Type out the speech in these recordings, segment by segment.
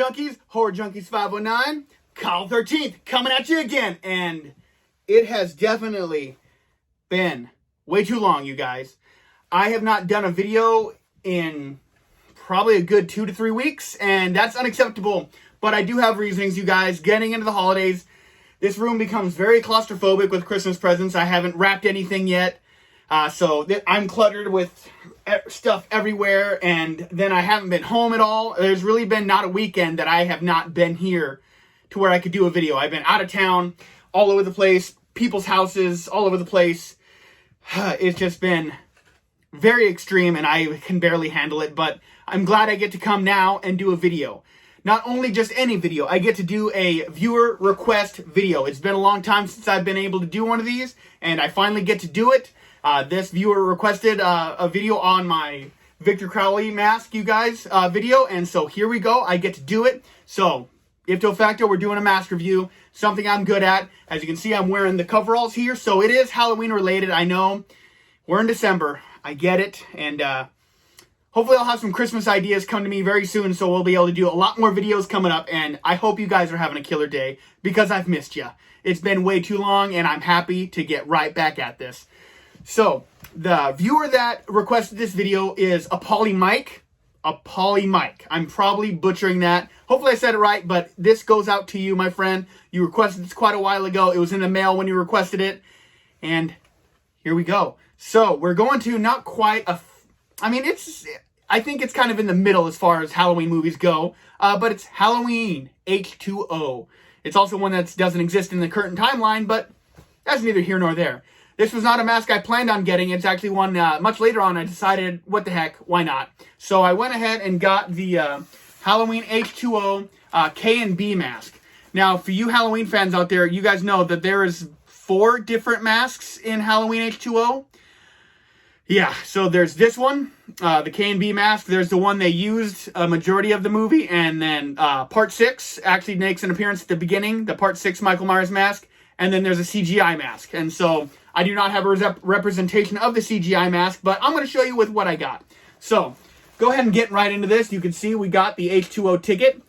junkies, Horror Junkies 509, Kyle 13th, coming at you again. And it has definitely been way too long, you guys. I have not done a video in probably a good 2 to 3 weeks, and that's unacceptable. But I do have reasons, you guys. Getting into the holidays, this room becomes very claustrophobic with Christmas presents. I haven't wrapped anything yet. So I'm cluttered with stuff everywhere, and then I haven't been home at all. There's really been not a weekend that I have not been here to where I could do a video. I've been out of town, all over the place, people's houses, all over the place. It's just been very extreme, and I can barely handle it, but I'm glad I get to come now and do a video. Not only just any video, I get to do a viewer request video. It's been a long time since I've been able to do one of these, and I finally get to do it. This viewer requested a video on my Victor Crowley mask, you guys, video. And so here we go. I get to do it. So, ipso facto, we're doing a mask review. Something I'm good at. As you can see, I'm wearing the coveralls here. So it is Halloween related. I know. We're in December. I get it. And hopefully I'll have some Christmas ideas come to me very soon. So we'll be able to do a lot more videos coming up. And I hope you guys are having a killer day because I've missed you. It's been way too long and I'm happy to get right back at this. So, the viewer that requested this video is Apolly Mike. I'm probably butchering that. Hopefully I said it right, but this goes out to you, my friend. You requested this quite a while ago. It was in the mail when you requested it. And here we go. So, we're going to not quite a... I think it's kind of in the middle as far as Halloween movies go. But it's Halloween H20. It's also one that doesn't exist in the current timeline, but that's neither here nor there. This was not a mask I planned on getting. It's actually one much later on I decided, what the heck, why not? So I went ahead and got the Halloween H20 KnB mask. Now, for you Halloween fans out there, you guys know that there is 4 different masks in Halloween H20. Yeah, so there's this one, the KnB mask. There's the one they used a majority of the movie. And then Part 6 actually makes an appearance at the beginning, the Part 6 Michael Myers mask. And then there's a CGI mask. And so I do not have a representation of the CGI mask, but I'm going to show you with what I got. So, go ahead and get right into this. You can see we got the H20 ticket.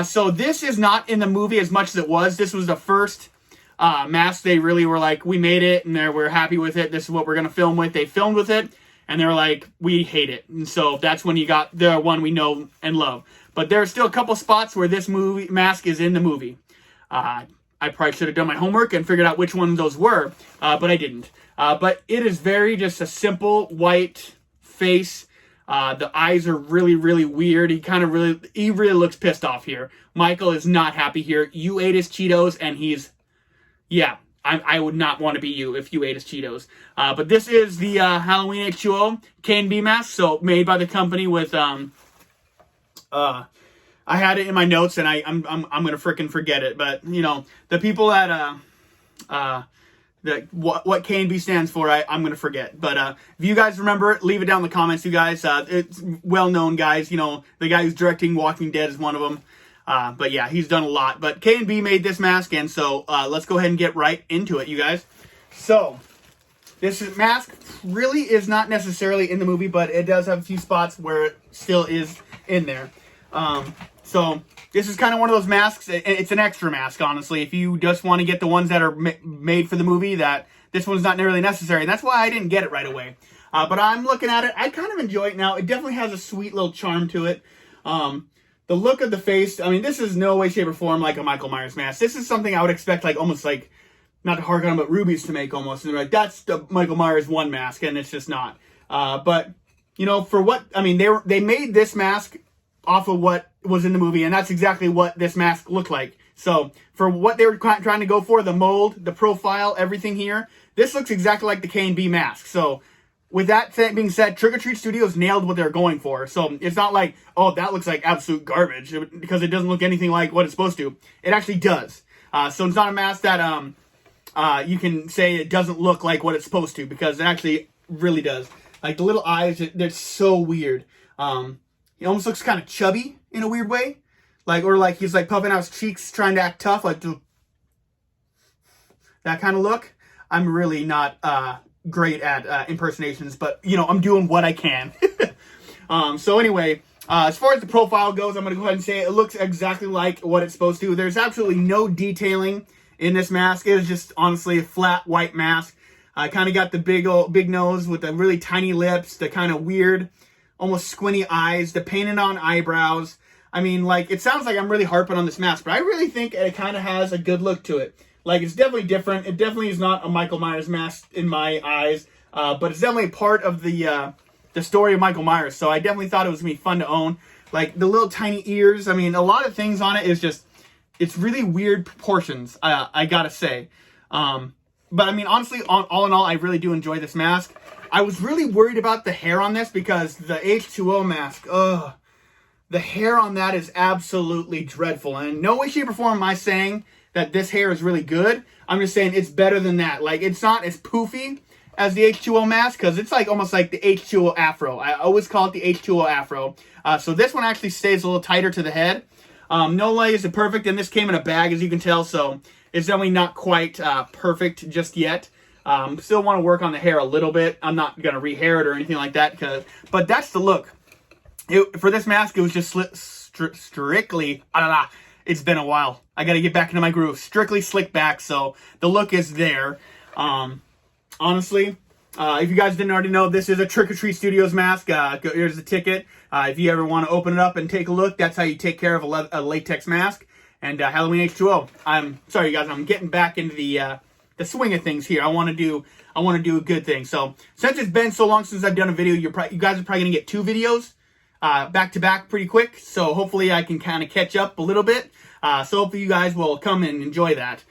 So this is not in the movie as much as it was. This was the first mask they really were like, we made it, and we're happy with it. This is what we're going to film with. They filmed with it, and they were like, we hate it. And so that's when you got the one we know and love. But there are still a couple spots where this movie mask is in the movie. I probably should have done my homework and figured out which one those were, but I didn't. But it is very just a simple white face. The eyes are really, really weird. He really looks pissed off here. Michael is not happy here. You ate his Cheetos, and he's, yeah, I would not want to be you if you ate his Cheetos. But this is the Halloween H20 KnB mask, so made by the company with I had it in my notes, and I'm gonna frickin' forget it. But you know, the people at what KnB stands for, I'm gonna forget. But if you guys remember it, leave it down in the comments, you guys. It's well known, guys. You know, the guy who's directing Walking Dead is one of them. But yeah, he's done a lot. But KnB made this mask, and so let's go ahead and get right into it, you guys. So this mask really is not necessarily in the movie, but it does have a few spots where it still is in there. So this is kind of one of those masks. It's an extra mask, honestly. If you just want to get the ones that are made for the movie, that this one's not really necessary. And that's why I didn't get it right away. But I'm looking at it. I kind of enjoy it now. It definitely has a sweet little charm to it. The look of the face, I mean, this is no way, shape, or form like a Michael Myers mask. This is something I would expect, like, almost like, not to hark on, but Ruby's to make almost. And they're like, that's the Michael Myers 1 mask, and it's just not. But, you know, for what, I mean, they made this mask off of what was in the movie, and that's exactly what this mask looked like. So, for what they were trying to go for, the mold, the profile, everything here, this looks exactly like the KnB mask. So, with that being said, Trick or Treat Studios nailed what they're going for. So, it's not like, oh, that looks like absolute garbage, because it doesn't look anything like what it's supposed to. It actually does. So, it's not a mask that you can say it doesn't look like what it's supposed to, because it actually really does. Like, the little eyes, they're so weird. He almost looks kind of chubby in a weird way. Or like he's like puffing out his cheeks trying to act tough. Like that kind of look. I'm really not great at impersonations, but you know, I'm doing what I can. So anyway, As far as the profile goes, I'm going to go ahead and say it looks exactly like what it's supposed to. There's absolutely no detailing in this mask. It is just honestly a flat white mask. I kind of got the big nose with the really tiny lips, the kind of weird, almost squinty eyes, the painted on eyebrows. I mean, like, it sounds like I'm really harping on this mask, but I really think it kind of has a good look to it. Like, it's definitely different. It definitely is not a Michael Myers mask in my eyes, but it's definitely part of the story of Michael Myers. So I definitely thought it was going to be fun to own. Like, the little tiny ears. I mean, a lot of things on it is just, it's really weird proportions, I gotta say. But I mean, honestly, all in all, I really do enjoy this mask. I was really worried about the hair on this because the H2O mask, the hair on that is absolutely dreadful. And in no way, shape, or form am I saying that this hair is really good. I'm just saying it's better than that. Like, it's not as poofy as the H2O mask because it's like almost like the H2O afro. I always call it the H2O afro. So this one actually stays a little tighter to the head. No layers are perfect, and this came in a bag, as you can tell, so it's definitely not quite perfect just yet. Still want to work on the hair a little bit. I'm not going to rehair it or anything like that, but that's the look. For this mask, it was just strictly, it's been a while. I got to get back into my groove. Strictly slick back, so the look is there. Honestly, if you guys didn't already know, this is a Trick or Treat Studios mask. Here's the ticket. If you ever want to open it up and take a look, that's how you take care of a latex mask. And Halloween H2O. I'm sorry, you guys. I'm getting back into the swing of things here. I want to do a good thing. So since it's been so long since I've done a video, you guys are probably gonna get 2 videos back to back pretty quick. So hopefully I can kind of catch up a little bit. So hopefully you guys will come and enjoy that.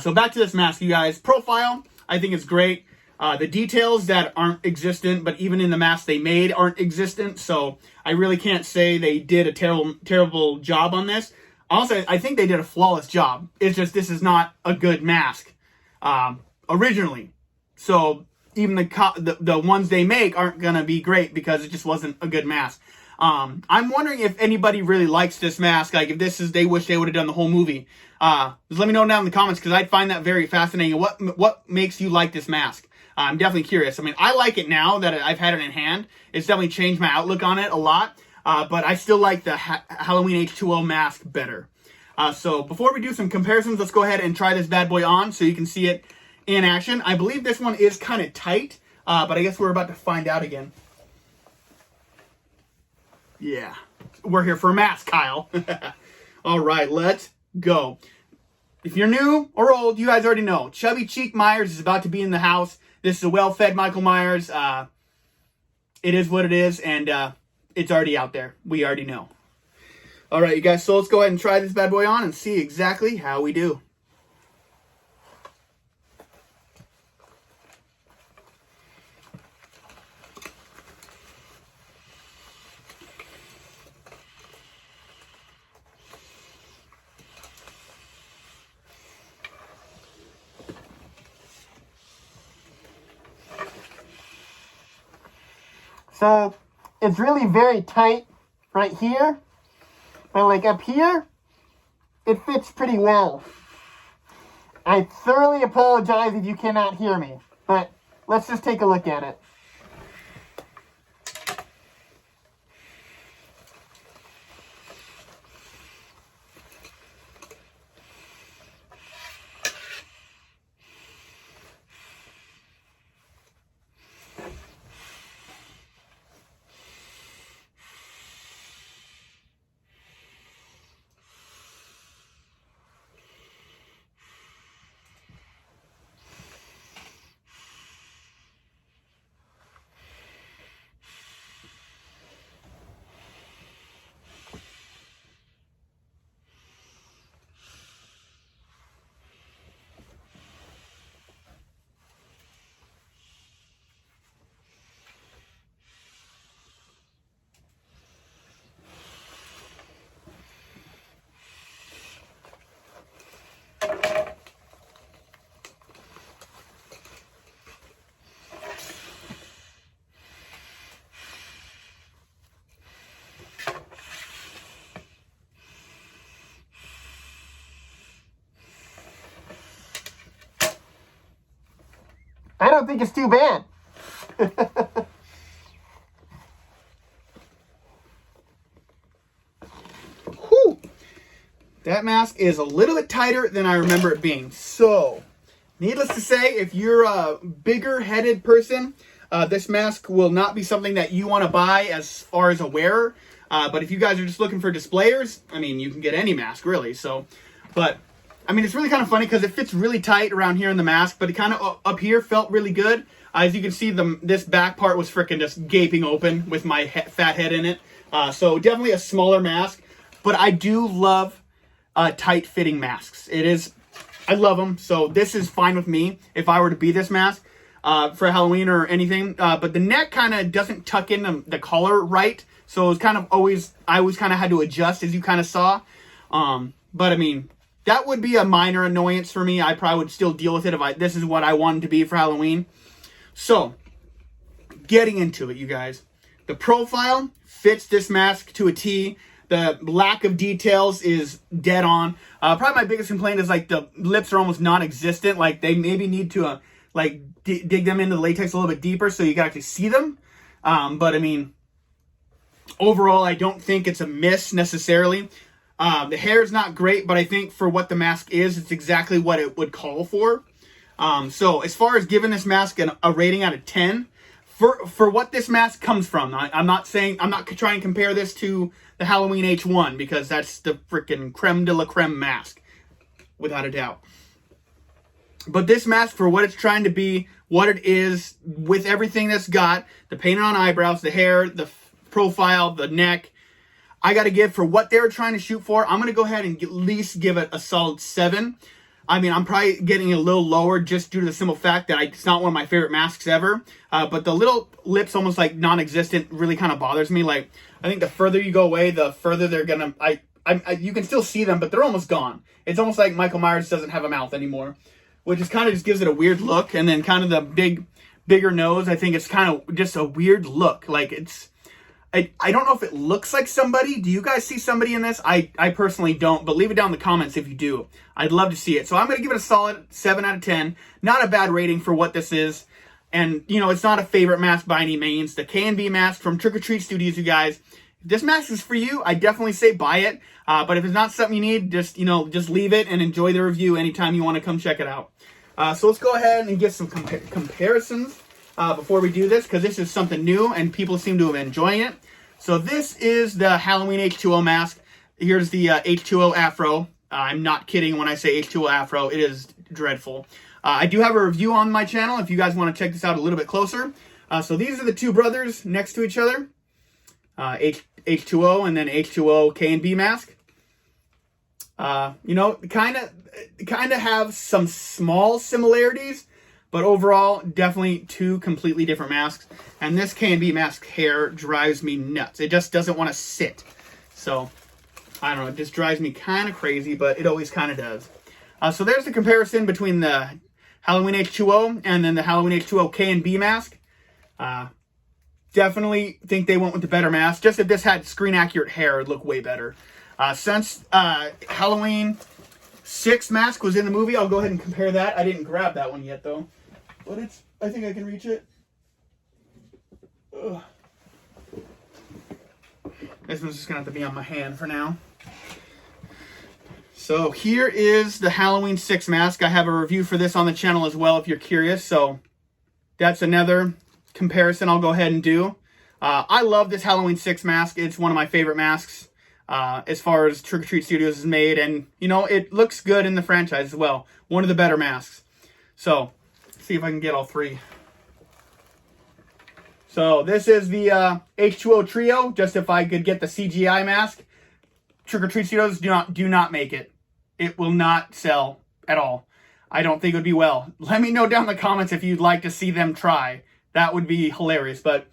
So back to this mask, you guys. Profile, I think it's great. The details that aren't existent, but even in the mask they made aren't existent. So I really can't say they did a terrible job on this. Also, I think they did a flawless job. It's just this is not a good mask originally. So even the ones they make aren't going to be great because it just wasn't a good mask. I'm wondering if anybody really likes this mask. Like, if they wish they would have done the whole movie. Just let me know down in the comments because I'd find that very fascinating. What makes you like this mask? I'm definitely curious. I mean, I like it now that I've had it in hand. It's definitely changed my outlook on it a lot. But I still like the Halloween H2O mask better. So before we do some comparisons, let's go ahead and try this bad boy on so you can see it in action. I believe this one is kind of tight, but I guess we're about to find out again. Yeah, we're here for a mask, Kyle. All right, let's go. If you're new or old, you guys already know. Chubby Cheek Myers is about to be in the house. This is a well-fed Michael Myers. It is what it is, and it's already out there. We already know. All right, you guys, so let's go ahead and try this bad boy on and see exactly how we do. So it's really very tight right here, but like up here, it fits pretty well. I thoroughly apologize if you cannot hear me, but let's just take a look at it. I don't think it's too bad. that mask is a little bit tighter than I remember it being. So, needless to say, if you're a bigger-headed person, this mask will not be something that you want to buy as far as a wearer. But if you guys are just looking for displayers, I mean, you can get any mask, really. So, but, I mean, it's really kind of funny because it fits really tight around here in the mask, but it kind of up here felt really good. As you can see, this back part was freaking just gaping open with my fat head in it. So definitely a smaller mask, but I do love tight-fitting masks. I love them, so this is fine with me if I were to be this mask for Halloween or anything. But the neck kind of doesn't tuck in the collar right, so it was kind of I always kind of had to adjust, as you kind of saw. But I mean, that would be a minor annoyance for me. I probably would still deal with it if this is what I wanted to be for Halloween. So, getting into it, you guys. The profile fits this mask to a T. The lack of details is dead on. Probably my biggest complaint is like the lips are almost non-existent. Like they maybe need to dig them into the latex a little bit deeper so you can actually see them. But I mean, overall, I don't think it's a miss necessarily. The hair is not great, but I think for what the mask is, it's exactly what it would call for. So as far as giving this mask a rating out of 10, for what this mask comes from, I'm not trying to compare this to the Halloween H1 because that's the freaking creme de la creme mask, without a doubt. But this mask, for what it's trying to be, what it is, with everything that's got, the painted on eyebrows, the hair, the profile, the neck, I got to give for what they were trying to shoot for. I'm going to go ahead and at least give it a solid 7. I mean, I'm probably getting a little lower just due to the simple fact that it's not one of my favorite masks ever. But the little lips, almost like non-existent, really kind of bothers me. Like, I think the further you go away, the further they're gonna. You can still see them, but they're almost gone. It's almost like Michael Myers doesn't have a mouth anymore, which is kind of just gives it a weird look. And then kind of the bigger nose, I think it's kind of just a weird look. Like it's. I don't know if it looks like somebody. Do you guys see somebody in this? I personally don't, but leave it down in the comments if you do. I'd love to see it. So I'm going to give it a solid 7 out of 10. Not a bad rating for what this is. And, you know, it's not a favorite mask by any means. The KnB mask from Trick or Treat Studios, you guys. If this mask is for you, I definitely say buy it. But if it's not something you need, just leave it and enjoy the review anytime you want to come check it out. So let's go ahead and get some comparisons. Before we do this, because this is something new and people seem to have enjoying it. So this is the Halloween H2O mask. Here's the H2O afro. I'm not kidding when I say H2O afro. It is dreadful. I do have a review on my channel if you guys want to check this out a little bit closer. So these are the two brothers next to each other. H2O and then H2O KnB mask. You know, kind of have some small similarities. But overall, definitely two completely different masks. And this KnB mask hair drives me nuts. It just doesn't want to sit. So, I don't know. It just drives me kind of crazy, but it always kind of does. So there's the comparison between the Halloween H2O and then the Halloween H2O KnB mask. Definitely think they went with the better mask. Just if this had screen-accurate hair, it would look way better. Since Halloween 6 mask was in the movie, I'll go ahead and compare that. I didn't grab that one yet, though. But I think I can reach it. Ugh. This one's just going to have to be on my hand for now. So here is the Halloween 6 mask. I have a review for this on the channel as well if you're curious. So that's another comparison I'll go ahead and do. I love this Halloween 6 mask. It's one of my favorite masks as far as Trick or Treat Studios is made. And, you know, it looks good in the franchise as well. One of the better masks. So see if I can get all three. So this is the H2O Trio. Just if I could get the CGI mask. Trick or Treat Studios do not make it. It will not sell at all. I don't think it would be well. Let me know down in the comments if you'd like to see them try. That would be hilarious. But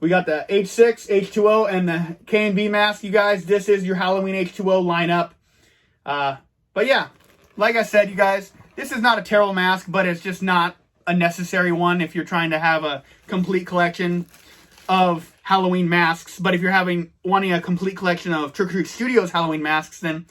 we got the H6, H2O, and the KnB mask, you guys. This is your Halloween H2O lineup. But yeah, like I said, you guys, this is not a terrible mask, but it's just not a necessary one if you're trying to have a complete collection of Halloween masks. But if you're wanting a complete collection of Trick or Treat Studios Halloween masks, then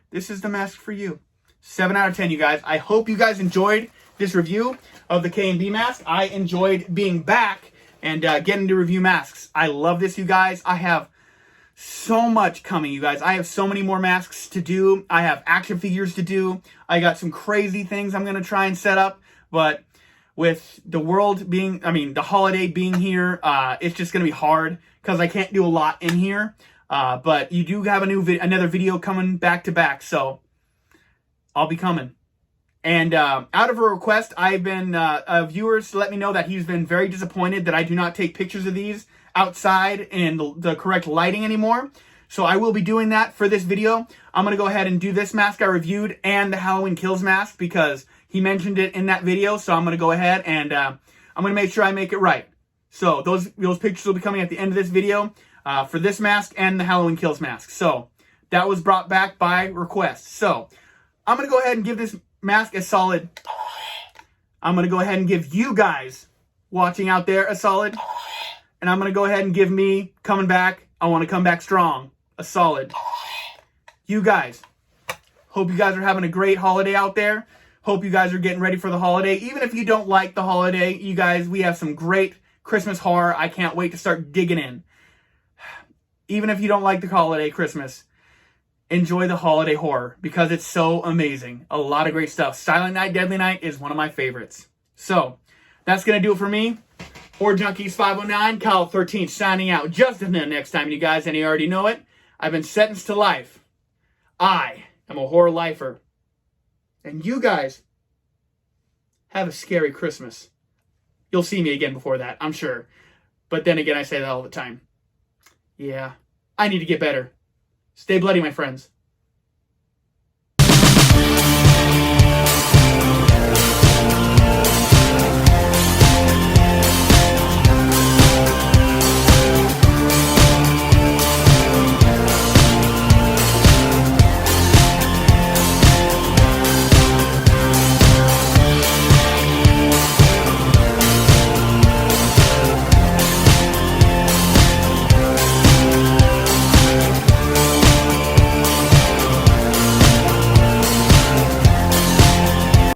this is the mask for you. 7 out of 10, you guys. I hope you guys enjoyed this review of the KnB mask. I enjoyed being back and getting to review masks. I love this, you guys. I have so much coming, you guys. I have so many more masks to do. I have action figures to do. I got some crazy things I'm going to try and set up. But with the world being, the holiday being here, it's just going to be hard because I can't do a lot in here. But you do have another video coming back to back, so I'll be coming. And out of a request, I've been viewers let me know that he's been very disappointed that I do not take pictures of these outside in the correct lighting anymore. So I will be doing that for this video. I'm going to go ahead and do this mask I reviewed and the Halloween Kills mask because he mentioned it in that video. So I'm going to go ahead and I'm going to make sure I make it right. So those pictures will be coming at the end of this video for this mask and the Halloween Kills mask. So that was brought back by request. So I'm going to go ahead and give this mask a solid. I'm going to go ahead and give you guys watching out there a solid. And I'm going to go ahead and give me coming back. I want to come back strong. A solid. You guys. Hope you guys are having a great holiday out there. Hope you guys are getting ready for the holiday. Even if you don't like the holiday, you guys, we have some great Christmas horror. I can't wait to start digging in. Even if you don't like the holiday Christmas, enjoy the holiday horror because it's so amazing. A lot of great stuff. Silent Night, Deadly Night is one of my favorites. So, that's going to do it for me. Horror Junkies 509, Kyle 13 signing out. Just until next time, you guys, and you already know it. I've been sentenced to life. I am a horror lifer. And you guys have a scary Christmas. You'll see me again before that, I'm sure. But then again, I say that all the time. Yeah, I need to get better. Stay bloody, my friends.